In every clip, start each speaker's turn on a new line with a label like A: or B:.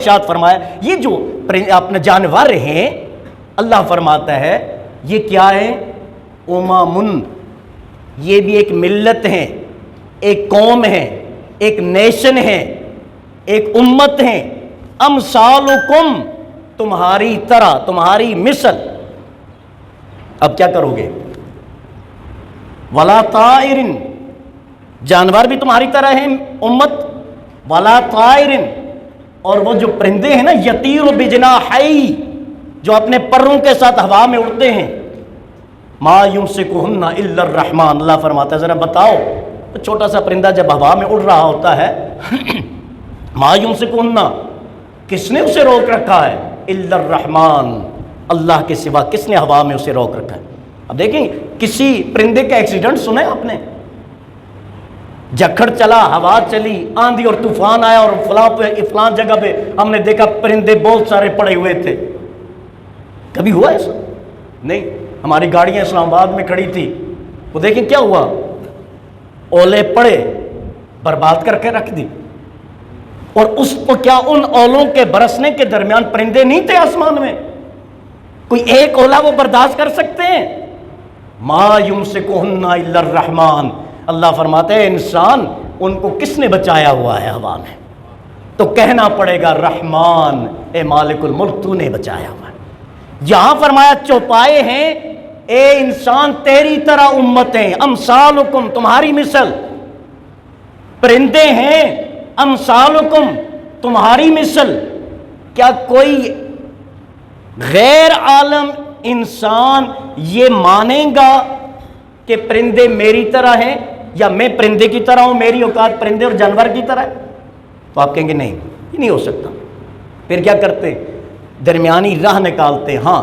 A: ارشاد فرمایا یہ جو اپنے جانور ہیں، اللہ فرماتا ہے یہ کیا ہے؟ امم، یہ بھی ایک ملت ہے، ایک قوم ہے، ایک نیشن ہے، ایک امت ہے۔ امثالکم، تمہاری طرح، تمہاری مثل۔ اب کیا کرو گے؟ ولا طائر، جانور بھی تمہاری طرح ہیں امت، ولا طائر، اور وہ جو پرندے ہیں نا، یطیر بجناحی، جو اپنے پروں کے ساتھ ہوا میں اڑتے ہیں، ما یمسکہن الا الرحمن، اللہ فرماتا ہے ذرا بتاؤ، چھوٹا سا پرندہ جب ہوا میں اڑ رہا ہوتا ہے ما یمسکہن، کس نے اسے روک رکھا ہے؟ الا الرحمن، اللہ کے سوا کس نے ہوا میں اسے روک رکھا ہے؟ اب دیکھیں کسی پرندے کا ایکسیڈنٹ سنے آپ نے؟ جھکڑ چلا، ہوا چلی، آندھی اور طوفان آیا اور فلاں جگہ پہ ہم نے دیکھا پرندے بہت سارے پڑے ہوئے تھے، کبھی ہوا ایسا؟ نہیں۔ ہماری گاڑیاں اسلام آباد میں کھڑی تھی، وہ دیکھیں کیا ہوا، اولے پڑے، برباد کر کے رکھ دی، اور اس کو کیا ان اولوں کے برسنے کے درمیان پرندے نہیں تھے آسمان میں؟ کوئی ایک اولا وہ برداشت کر سکتے ہیں؟ ما یمسکہن الا الرحمن، اللہ فرماتے ہیں انسان ان کو کس نے بچایا ہوا ہے ہوا میں؟ تو کہنا پڑے گا رحمان، اے مالک الملک تو نے بچایا ہوا ہے۔ یہاں فرمایا چوپائے ہیں، اے انسان تیری طرح امت ہیں، امثالکم، تمہاری مثل، پرندے ہیں امثالکم، تمہاری مثل۔ کیا کوئی غیر عالم انسان یہ مانے گا کہ پرندے میری طرح ہیں یا میں پرندے کی طرح ہوں، میری اوقات پرندے اور جانور کی طرح ہے؟ تو آپ کہیں گے نہیں، یہ نہیں ہو سکتا۔ پھر کیا کرتے؟ درمیانی راہ نکالتے، ہاں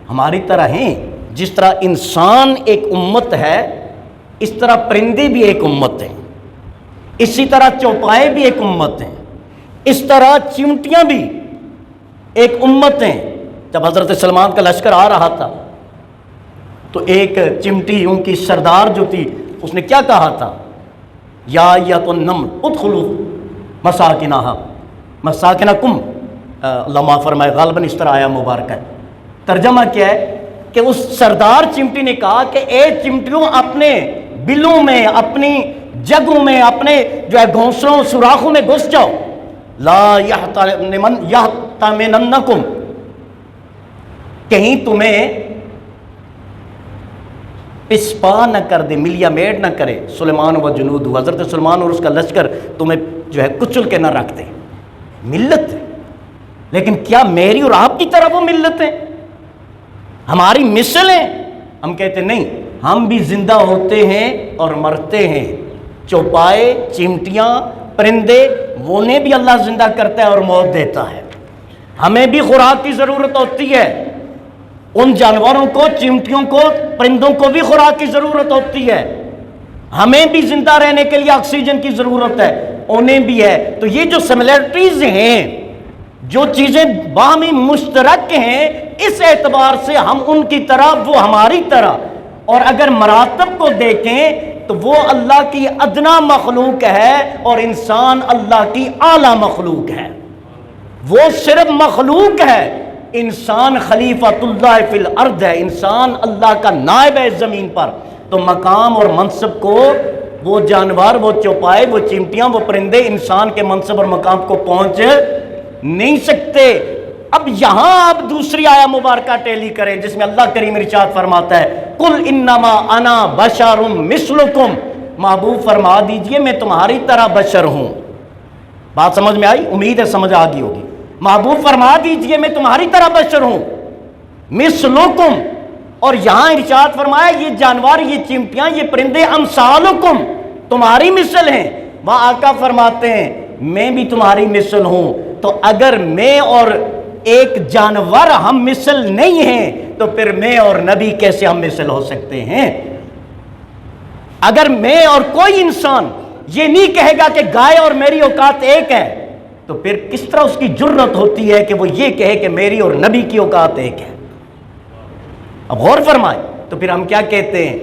A: ہماری طرح ہیں، جس طرح انسان ایک امت ہے اس طرح پرندے بھی ایک امت ہیں، اسی طرح چوپائے بھی ایک امت ہیں، اس طرح چمٹیاں بھی ایک امت ہیں۔ جب حضرت سلمان کا لشکر آ رہا تھا تو ایک چمٹی ان کی سردار جو تھی اس نے کیا کہا تھا؟ یا ایۃ النمل ادخلوا مساکنہا مساکنکم، اللہ معاف فرمائے، غالباً اس طرح آیا مبارکہ ہے۔ ترجمہ کیا ہے کہ اس سردار چمٹی نے کہا کہ اے چمٹیوں اپنے بلوں میں، اپنی جگہوں میں، اپنے جو ہے گھونسلوں سوراخوں میں گھس جاؤ، لا یحطمننکم، کہیں تمہیں پسپا نہ کر دے، ملیا میٹ نہ کرے، سلیمان و جنود، حضرت سلیمان اور اس کا لشکر تمہیں جو ہے کچل کے نہ رکھ دے۔ ملت ہے، لیکن کیا میری اور آپ کی طرح وہ ملت ہیں؟ ہماری مثل ہیں؟ ہم کہتے نہیں، ہم بھی زندہ ہوتے ہیں اور مرتے ہیں، چوپائے، چمٹیاں، پرندے، وہ نے بھی اللہ زندہ کرتا ہے اور موت دیتا ہے، ہمیں بھی خوراک کی ضرورت ہوتی ہے، ان جانوروں کو، چمٹیوں کو، پرندوں کو بھی خوراک کی ضرورت ہوتی ہے، ہمیں بھی زندہ رہنے کے لیے آکسیجن کی ضرورت ہے، انہیں بھی ہے۔ تو یہ جو سملیرٹیز ہیں، جو چیزیں باہمی مشترک ہیں، اس اعتبار سے ہم ان کی طرح، وہ ہماری طرح۔ اور اگر مراتب کو دیکھیں تو وہ اللہ کی ادنا مخلوق ہے اور انسان اللہ کی اعلیٰ مخلوق ہے۔ وہ صرف مخلوق ہے، انسان خلیفۃ اللہ فی الارض ہے، انسان اللہ کا نائب ہے زمین پر۔ تو مقام اور منصب کو وہ جانور، وہ چوپائے، وہ چمٹیاں، وہ پرندے انسان کے منصب اور مقام کو پہنچ نہیں سکتے۔ اب یہاں آپ دوسری آیہ مبارکہ ٹیلی کریں جس میں اللہ کریم ارشاد فرماتا ہے قل انما انا بشر مثلکم، محبوب فرما دیجئے میں تمہاری طرح بشر ہوں۔ بات سمجھ میں آئی؟ امید ہے سمجھ آ گئی ہوگی۔ محبوب فرما دیجئے میں تمہاری طرح بشر ہوں، مثلکم، اور یہاں ارشاد فرمایا یہ جانور، یہ چمٹیاں، یہ پرندے امثالکم، تمہاری مثل ہیں۔ وہاں آقا فرماتے ہیں میں بھی تمہاری مثل ہوں۔ تو اگر میں اور ایک جانور ہم مثل نہیں ہیں تو پھر میں اور نبی کیسے ہم مثل ہو سکتے ہیں؟ اگر میں اور کوئی انسان یہ نہیں کہے گا کہ گائے اور میری اوقات ایک ہے تو پھر کس طرح اس کی جرت ہوتی ہے کہ وہ یہ کہے کہ میری اور نبی کی اوقات ایک ہے؟ اب غور فرمائیں، تو پھر ہم کیا کہتے ہیں؟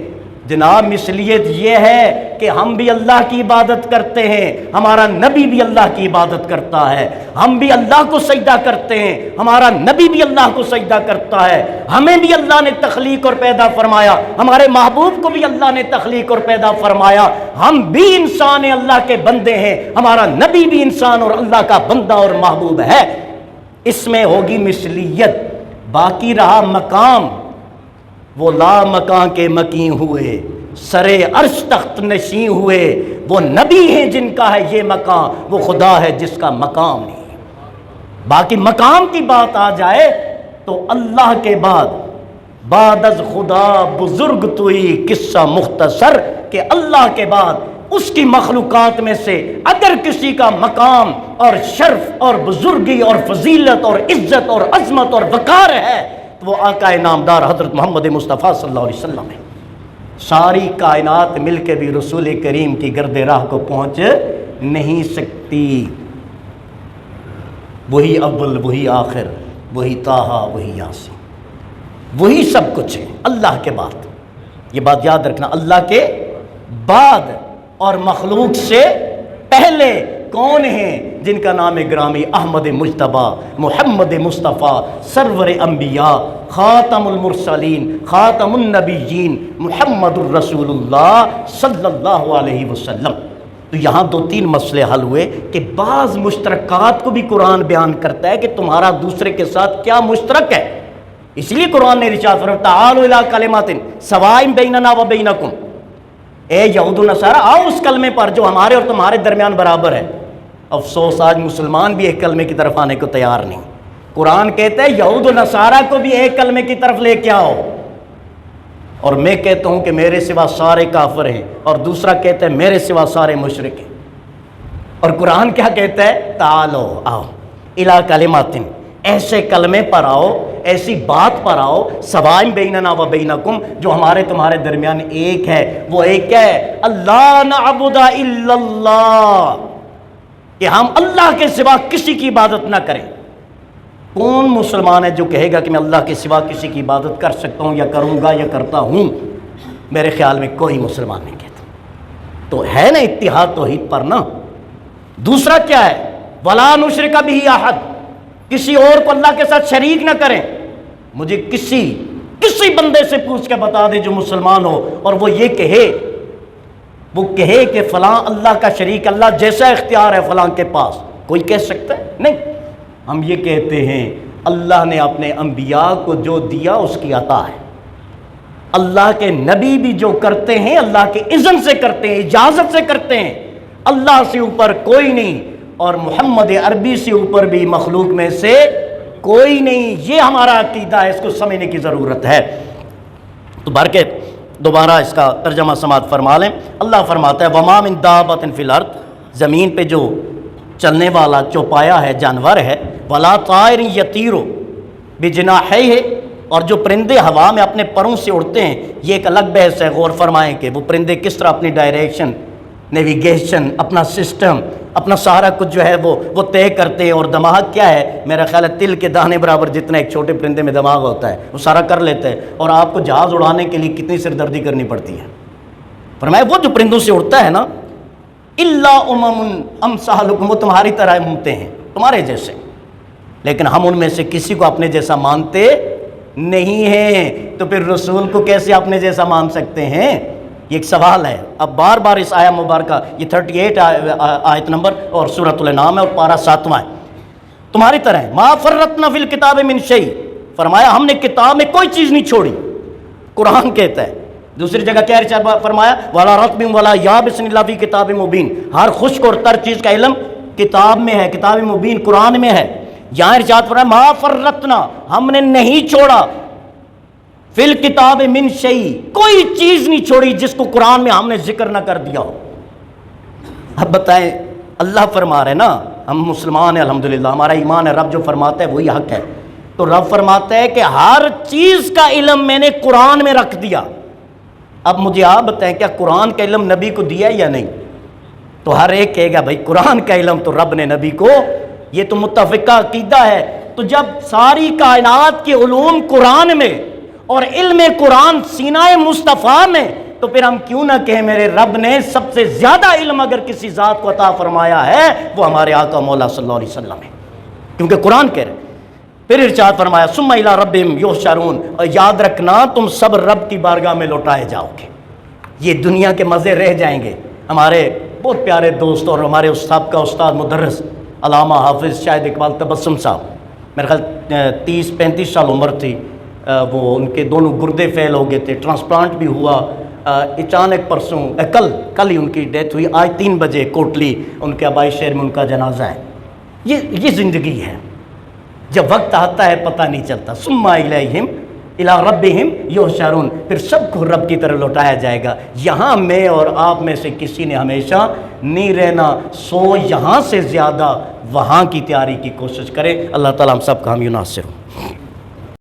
A: جناب مثلیت یہ ہے کہ ہم بھی اللہ کی عبادت کرتے ہیں، ہمارا نبی بھی اللہ کی عبادت کرتا ہے، ہم بھی اللہ کو سجدہ کرتے ہیں، ہمارا نبی بھی اللہ کو سجدہ کرتا ہے، ہمیں بھی اللہ نے تخلیق اور پیدا فرمایا، ہمارے محبوب کو بھی اللہ نے تخلیق اور پیدا فرمایا، ہم بھی انسان ہیں، اللہ کے بندے ہیں، ہمارا نبی بھی انسان اور اللہ کا بندہ اور محبوب ہے۔ اس میں ہوگی مثلیت۔ باقی رہا مقام، وہ لا مکان کے مکین ہوئے، سرے عرش تخت نشین ہوئے، وہ نبی ہیں جن کا ہے یہ مقام، وہ خدا ہے جس کا مقام نہیں۔ باقی مقام کی بات آ جائے تو اللہ کے بعد از خدا بزرگ توئی، قصہ مختصر کہ اللہ کے بعد اس کی مخلوقات میں سے اگر کسی کا مقام اور شرف اور بزرگی اور فضیلت اور عزت اور عظمت اور وقار ہے تو وہ آقا نامدار حضرت محمد مصطفیٰ صلی اللہ علیہ وسلم ہے۔ ساری کائنات مل کے بھی رسول کریم کی گرد راہ کو پہنچ نہیں سکتی۔ وہی اول، وہی آخر، وہی طٰہٰ، وہی یاسین، وہی سب کچھ ہے اللہ کے بعد۔ یہ بات یاد رکھنا، اللہ کے بعد اور مخلوق سے پہلے کون ہیں؟ جن کا نام گرامی احمد مجتبیٰ محمد مصطفیٰ سرور انبیاء خاتم المرسلین خاتم النبیین محمد الرسول اللہ صلی اللہ علیہ وسلم۔ تو یہاں دو تین مسئلے حل ہوئے کہ بعض مشترکات کو بھی قرآن بیان کرتا ہے کہ تمہارا دوسرے کے ساتھ کیا مشترک ہے۔ اس لیے قرآن نے ارشاد فرمایا تعالوا الی کلمات سواء بیننا و بینکم، اے یہود و نصارہ آؤ اس کلمے پر جو ہمارے اور تمہارے درمیان برابر ہے۔ افسوس آج مسلمان بھی ایک کلمے کی طرف آنے کو تیار نہیں۔ قرآن کہتا ہے یہود و نصارہ کو بھی ایک کلمے کی طرف لے کے آؤ، اور میں کہتا ہوں کہ میرے سوا سارے کافر ہیں، اور دوسرا کہتا ہے میرے سوا سارے مشرک ہیں۔ اور قرآن کیا کہتا ہے؟ تعالو آؤ الی کلمات، ایسے کلمے پر آؤ، ایسی بات پر آؤ، سواء بیننا و بینکم، جو ہمارے تمہارے درمیان ایک ہے۔ وہ ایک کیا ہے؟ اللہ نعبد الا اللہ، کہ ہم اللہ کے سوا کسی کی عبادت نہ کریں۔ کون مسلمان ہے جو کہے گا کہ میں اللہ کے سوا کسی کی عبادت کر سکتا ہوں یا کروں گا یا کرتا ہوں؟ میرے خیال میں کوئی مسلمان نہیں کہتا۔ تو ہے نا اتحاد توحید پر نا۔ دوسرا کیا ہے؟ ولا نشرک بہ احد، کسی اور کو اللہ کے ساتھ شریک نہ کریں۔ مجھے کسی بندے سے پوچھ کے بتا دے جو مسلمان ہو اور وہ یہ کہے کہ فلاں اللہ کا شریک، اللہ جیسا اختیار ہے فلاں کے پاس، کوئی کہہ سکتا ہے؟ نہیں۔ ہم یہ کہتے ہیں اللہ نے اپنے انبیاء کو جو دیا اس کی عطا ہے۔ اللہ کے نبی بھی جو کرتے ہیں اللہ کے اذن سے کرتے ہیں، اجازت سے کرتے ہیں۔ اللہ سے اوپر کوئی نہیں، اور محمد عربی سے اوپر بھی مخلوق میں سے کوئی نہیں۔ یہ ہمارا عقیدہ ہے، اس کو سمجھنے کی ضرورت ہے۔ تو بھر کے دوبارہ اس کا ترجمہ سماعت فرما لیں۔ اللہ فرماتا ہے وما من دابۃ فی الارض، زمین پہ جو چلنے والا چوپایا ہے، جانور ہے، ولا طائر یطیر بجناحیہ، اور جو پرندے ہوا میں اپنے پروں سے اڑتے ہیں۔ یہ ایک الگ بحث ہے، غور فرمائیں کہ وہ پرندے کس طرح اپنی ڈائریکشن، نیویگیشن، اپنا سسٹم، اپنا سارا کچھ جو ہے وہ طے کرتے ہیں۔ اور دماغ کیا ہے؟ میرا خیال ہے تل کے دانے برابر جتنا ایک چھوٹے پرندے میں دماغ ہوتا ہے، وہ سارا کر لیتے ہیں۔ اور آپ کو جہاز اڑانے کے لیے کتنی سردردی کرنی پڑتی ہے۔ فرمایا وہ جو پرندوں سے اڑتا ہے نا، الا امثالکم، وہ تمہاری طرح گھومتے ہیں، تمہارے جیسے، لیکن ہم ان میں سے کسی کو اپنے جیسا مانتے نہیں ہیں۔ تو پھر رسول کو کیسے اپنے جیسا مان سکتے ہیں؟ یہ ایک سوال ہے۔ اب بار بار اس آیہ مبارکہ، یہ 38 آیت نمبر اور سورۃ الانعام ہے اور پارہ 7واں ہے، تمہاری طرح ہے۔ ما فرطنا فی الکتاب من شیء، فرمایا ہم نے کتاب میں کوئی چیز نہیں چھوڑی، قرآن کہتا ہے۔ دوسری جگہ کیا ارشاد فرمایا؟ ولا رطب ولا یابس الا فی کتاب مبین، ہر خشک اور تر چیز کا علم کتاب میں ہے، کتاب مبین قرآن میں ہے۔ یہاں ارشاد فرمایا ما فرطنا، ہم نے نہیں چھوڑا، فی الکتاب من شیء، کوئی چیز نہیں چھوڑی جس کو قرآن میں ہم نے ذکر نہ کر دیا ہو۔ اب بتائیں، اللہ فرما رہے نا، ہم مسلمان ہیں الحمدللہ، ہمارا ایمان ہے، رب جو فرماتا ہے وہی حق ہے۔ تو رب فرماتا ہے کہ ہر چیز کا علم میں نے قرآن میں رکھ دیا۔ اب مجھے آپ بتائیں کیا قرآن کا علم نبی کو دیا یا نہیں؟ تو ہر ایک کہے گا بھائی قرآن کا علم تو رب نے نبی کو، یہ تو متفقہ عقیدہ ہے۔ تو جب ساری کائنات کے علوم قرآن میں اور علم قرآن سینہ مصطفیٰ میں، تو پھر ہم کیوں نہ کہیں میرے رب نے سب سے زیادہ علم اگر کسی ذات کو عطا فرمایا ہے وہ ہمارے آقا مولا صلی اللہ علیہ وسلم ہے، کیونکہ قرآن کہہ رہے۔ پھر ارشاد فرمایا ثم الی ربہم یحشرون، اور یاد رکھنا تم سب رب کی بارگاہ میں لوٹائے جاؤ گے۔ یہ دنیا کے مزے رہ جائیں گے۔ ہمارے بہت پیارے دوست اور ہمارے استاد کا استاد مدرس علامہ حافظ شاہد اقبال تبسم صاحب، میرے خیال 30-35 سال عمر تھی، وہ ان کے دونوں گردے فیل ہو گئے تھے، ٹرانسپلانٹ بھی ہوا، اچانک پرسوں کل ہی ان کی ڈیتھ ہوئی۔ آج 3 بجے کوٹلی ان کے آبائی شہر میں ان کا جنازہ ہے۔ یہ زندگی ہے، جب وقت آتا ہے پتہ نہیں چلتا۔ ثم الیہم الی ربہم یحشرون، پھر سب کو رب کی طرح لوٹایا جائے گا۔ یہاں میں اور آپ میں سے کسی نے ہمیشہ نہیں رہنا، سو یہاں سے زیادہ وہاں کی تیاری کی کوشش کرے۔ اللہ تعالیٰ ہم سب کا حامی و ناصر ہو۔